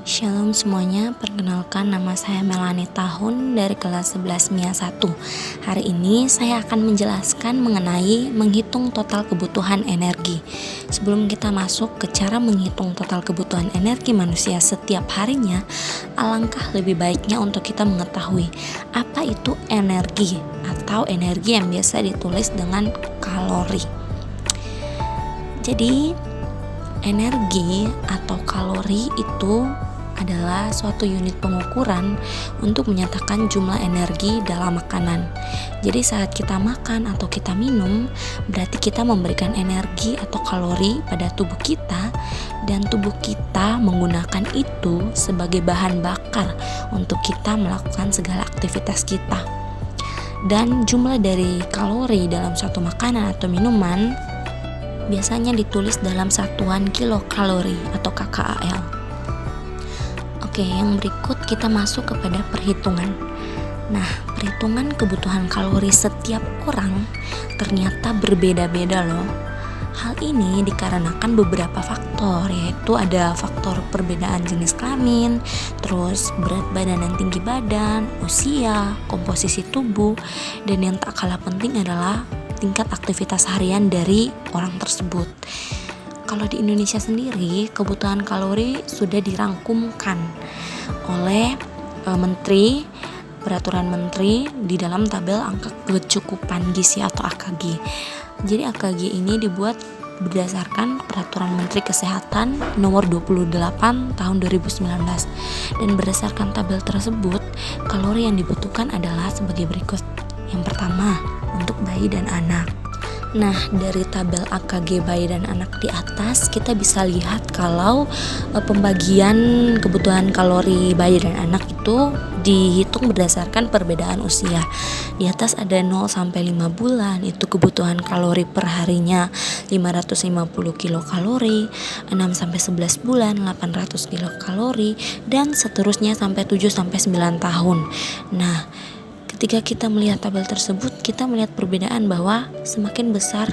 Shalom semuanya, perkenalkan nama saya Melani Tahun dari kelas 11 MIA 1. Hari ini saya akan menjelaskan mengenai menghitung total kebutuhan energi. Sebelum kita masuk ke cara menghitung total kebutuhan energi manusia setiap harinya, alangkah lebih baiknya untuk kita mengetahui apa itu energi atau energi yang biasa ditulis dengan kalori. Jadi, energi atau kalori itu adalah suatu unit pengukuran untuk menyatakan jumlah energi dalam makanan. Jadi saat kita makan atau kita minum, berarti kita memberikan energi atau kalori pada tubuh kita, dan tubuh kita menggunakan itu sebagai bahan bakar untuk kita melakukan segala aktivitas kita. Dan jumlah dari kalori dalam suatu makanan atau minuman biasanya ditulis dalam satuan kilokalori atau kcal. Oke, yang berikut kita masuk kepada perhitungan. Nah, perhitungan kebutuhan kalori setiap orang ternyata berbeda-beda loh. Hal ini dikarenakan beberapa faktor, yaitu ada faktor perbedaan jenis kelamin, terus berat badan dan tinggi badan, usia, komposisi tubuh, dan yang tak kalah penting adalah tingkat aktivitas harian dari orang tersebut. Kalau di Indonesia sendiri, kebutuhan kalori sudah dirangkumkan oleh Peraturan Menteri di dalam tabel angka kecukupan gizi atau AKG. Jadi AKG ini dibuat berdasarkan Peraturan Menteri Kesehatan nomor 28 tahun 2019. Dan berdasarkan tabel tersebut, kalori yang dibutuhkan adalah sebagai berikut. Yang pertama, untuk bayi dan anak. Nah, dari tabel AKG bayi dan anak di atas kita bisa lihat kalau pembagian kebutuhan kalori bayi dan anak itu dihitung berdasarkan perbedaan usia. Di atas ada 0 sampai 5 bulan, itu kebutuhan kalori per harinya 550 kilokalori, 6 sampai 11 bulan 800 kilokalori, dan seterusnya sampai 7 sampai 9 tahun. Nah, ketika kita melihat tabel tersebut, kita melihat perbedaan bahwa semakin besar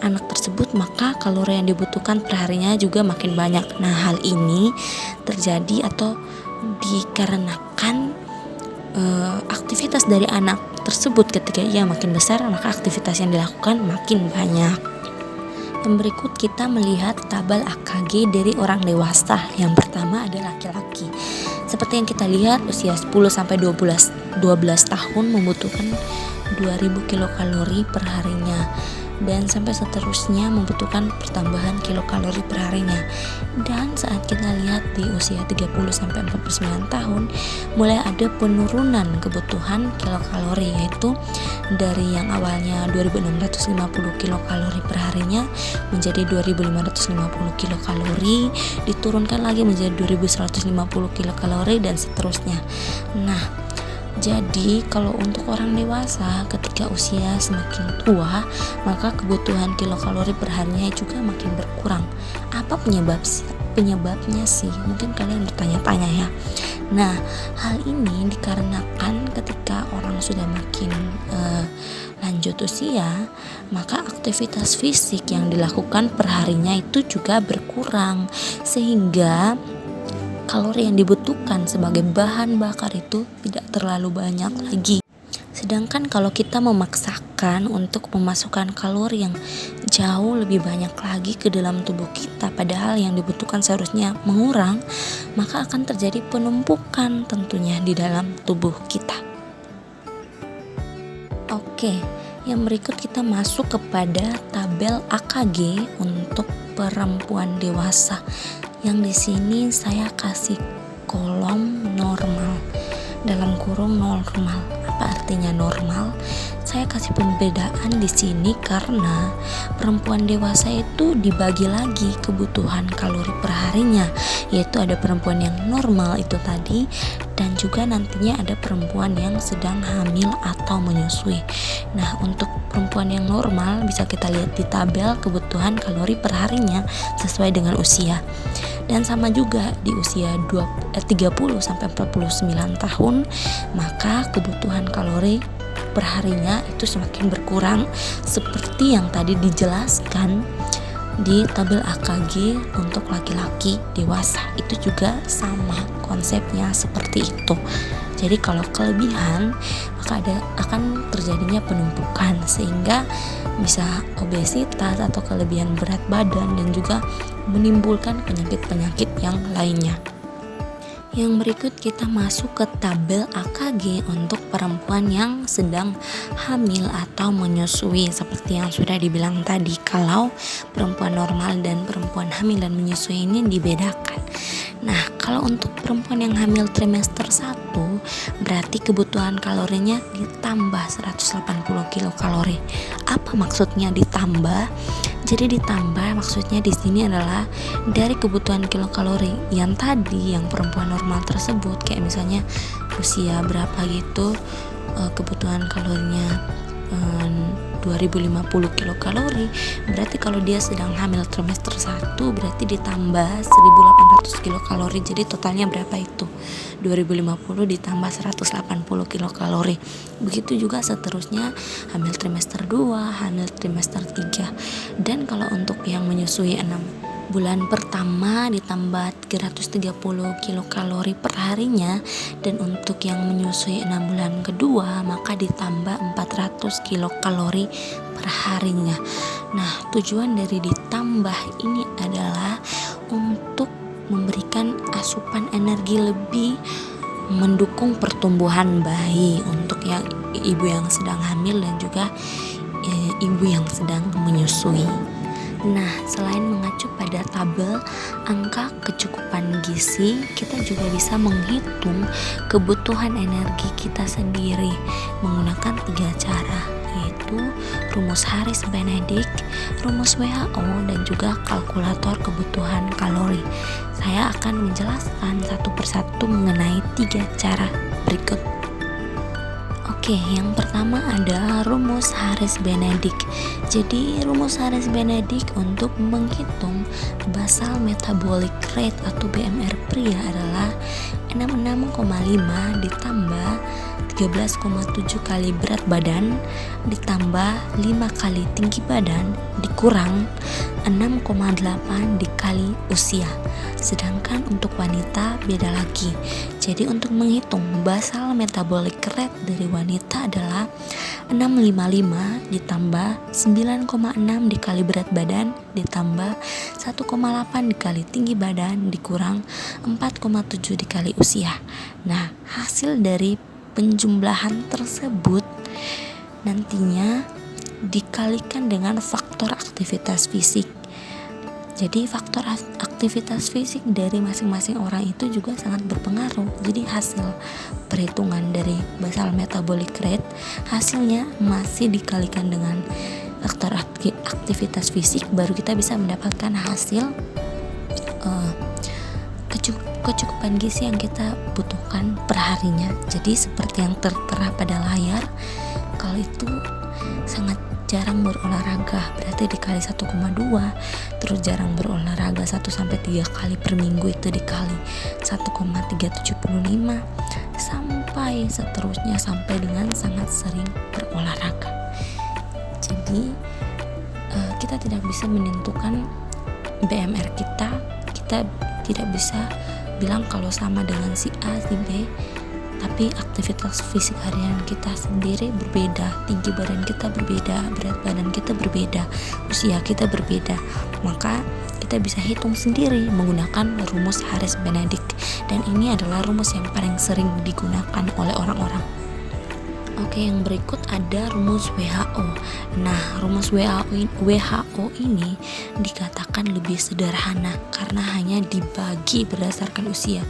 anak tersebut, maka kalori yang dibutuhkan per harinya juga makin banyak. Nah, hal ini terjadi atau dikarenakan aktivitas dari anak tersebut. Ketika ia makin besar, maka aktivitas yang dilakukan makin banyak. Yang berikut kita melihat tabel AKG dari orang dewasa. Yang pertama adalah laki-laki. Seperti yang kita lihat, usia 10 sampai 12 tahun membutuhkan 2000 kilokalori per harinya, dan sampai seterusnya membutuhkan pertambahan kilokalori per harinya. Dan saat kita lihat di usia 30 sampai 49 tahun mulai ada penurunan kebutuhan kilokalori, yaitu dari yang awalnya 2650 kilokalori per harinya menjadi 2550 kilokalori, diturunkan lagi menjadi 2150 kilokalori, dan seterusnya. Nah, jadi kalau untuk orang dewasa ketika usia semakin tua, maka kebutuhan kilokalori per harinya juga makin berkurang. Apa penyebabnya sih? Mungkin kalian bertanya-tanya ya. Nah, hal ini dikarenakan ketika orang sudah makin lanjut usia, maka aktivitas fisik yang dilakukan per harinya itu juga berkurang, sehingga kalori yang dibutuhkan sebagai bahan bakar itu tidak terlalu banyak lagi. Sedangkan kalau kita memaksakan untuk memasukkan kalori yang jauh lebih banyak lagi ke dalam tubuh kita, padahal yang dibutuhkan seharusnya mengurang, maka akan terjadi penumpukan tentunya di dalam tubuh kita. Oke, yang berikut kita masuk kepada tabel AKG untuk perempuan dewasa. Yang di sini saya kasih kolom normal, dalam kurung normal. Apa artinya normal? Saya kasih pembedaan di sini karena perempuan dewasa itu dibagi lagi kebutuhan kalori per harinya, yaitu ada perempuan yang normal itu tadi, dan juga nantinya ada perempuan yang sedang hamil atau menyusui. Nah, untuk perempuan yang normal bisa kita lihat di tabel kebutuhan kalori per harinya sesuai dengan usia. Dan sama juga di usia 30 sampai 49 tahun, maka kebutuhan kalori perharinya itu semakin berkurang seperti yang tadi dijelaskan di tabel AKG untuk laki-laki dewasa itu juga sama konsepnya seperti itu. Jadi kalau kelebihan maka akan terjadinya penumpukan sehingga bisa obesitas atau kelebihan berat badan dan juga menimbulkan penyakit-penyakit yang lainnya. Yang berikut kita masuk ke tabel AKG untuk perempuan yang sedang hamil atau menyusui. Seperti yang sudah dibilang tadi, kalau perempuan normal dan perempuan hamil dan menyusui ini dibedakan. Nah, kalau untuk perempuan yang hamil trimester 1 berarti kebutuhan kalorinya ditambah 180 kilokalori. Apa maksudnya ditambah? Jadi ditambah maksudnya di sini adalah dari kebutuhan kilokalori yang tadi yang perempuan normal tersebut, kayak misalnya usia berapa gitu, kebutuhan kalorinya 2050 kilokalori. Berarti kalau dia sedang hamil trimester 1 berarti ditambah 1800 kilokalori. Jadi totalnya berapa itu? 2050 ditambah 180 kilokalori. Begitu juga seterusnya hamil trimester 2, hamil trimester 3. Dan kalau untuk yang menyusui 6 bulan pertama ditambah 330 kilokalori per harinya, dan untuk yang menyusui 6 bulan kedua maka ditambah 400 kilokalori per harinya. Nah, tujuan dari ditambah ini adalah untuk memberikan asupan energi lebih, mendukung pertumbuhan bayi untuk yang ibu yang sedang hamil dan juga ibu yang sedang menyusui. Nah, selain mengacu pada tabel angka kecukupan gizi, kita juga bisa menghitung kebutuhan energi kita sendiri menggunakan 3 cara, yaitu rumus Harris-Benedict, rumus WHO, dan juga kalkulator kebutuhan kalori. Saya akan menjelaskan satu persatu mengenai 3 cara berikut. Oke, yang pertama adalah rumus Harris-Benedict. Jadi rumus Harris-Benedict untuk menghitung basal metabolic rate atau BMR pria adalah 66,5 ditambah 13,7 kali berat badan ditambah 5 kali tinggi badan dikurang 6,8 dikali usia. Sedangkan untuk wanita beda lagi. Jadi untuk menghitung basal metabolic rate dari wanita adalah 655 ditambah 9,6 dikali berat badan ditambah 1,8 dikali tinggi badan dikurang 4,7 dikali usia. Nah, hasil dari penjumlahan tersebut nantinya dikalikan dengan faktor aktivitas fisik. Jadi faktor aktivitas fisik dari masing-masing orang itu juga sangat berpengaruh. Jadi hasil perhitungan dari basal metabolic rate hasilnya masih dikalikan dengan faktor aktivitas fisik, baru kita bisa mendapatkan hasil kecukupan gizi yang kita butuhkan per harinya. Jadi seperti yang tertera pada layar, kalau itu sangat jarang berolahraga berarti dikali 1,2, terus jarang berolahraga 1-3 kali per minggu itu dikali 1,375 sampai seterusnya sampai dengan sangat sering berolahraga. Jadi kita tidak bisa menentukan BMR kita tidak bisa bilang kalau sama dengan si A, si B, tapi aktivitas fisik harian kita sendiri berbeda, tinggi badan kita berbeda, berat badan kita berbeda, usia kita berbeda, maka kita bisa hitung sendiri menggunakan rumus Harris-Benedict, dan ini adalah rumus yang paling sering digunakan oleh orang-orang. Oke, yang berikut ada rumus WHO. Nah, rumus WHO ini dikatakan lebih sederhana karena hanya dibagi berdasarkan usia.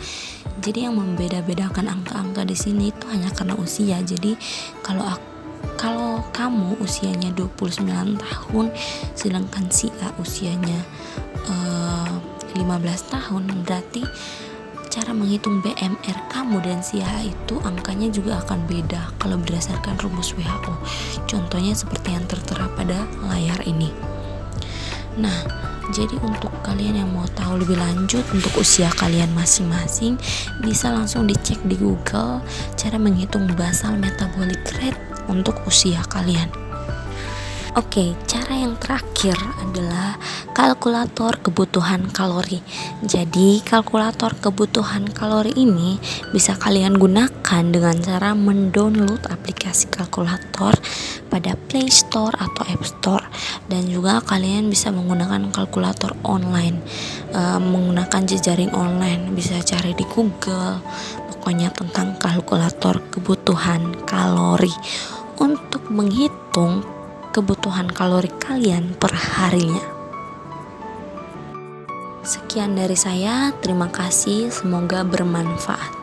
Jadi yang membeda-bedakan angka-angka di sini itu hanya karena usia. Jadi kalau kamu usianya 29 tahun sedangkan si A usianya 15 tahun, berarti cara menghitung BMR kamu dan si A itu angkanya juga akan beda kalau berdasarkan rumus WHO. Contohnya seperti yang tertera pada layar ini. Nah, jadi untuk kalian yang mau tahu lebih lanjut untuk usia kalian masing-masing, bisa langsung dicek di Google cara menghitung basal metabolic rate untuk usia kalian. Oke, cara yang terakhir adalah kalkulator kebutuhan kalori. Jadi, kalkulator kebutuhan kalori ini bisa kalian gunakan dengan cara mendownload aplikasi kalkulator pada Play Store atau App Store, dan juga kalian bisa menggunakan kalkulator online, menggunakan jejaring online, bisa cari di Google, pokoknya tentang kalkulator kebutuhan kalori untuk menghitung kebutuhan kalori kalian per harinya. Sekian dari saya, terima kasih, semoga bermanfaat.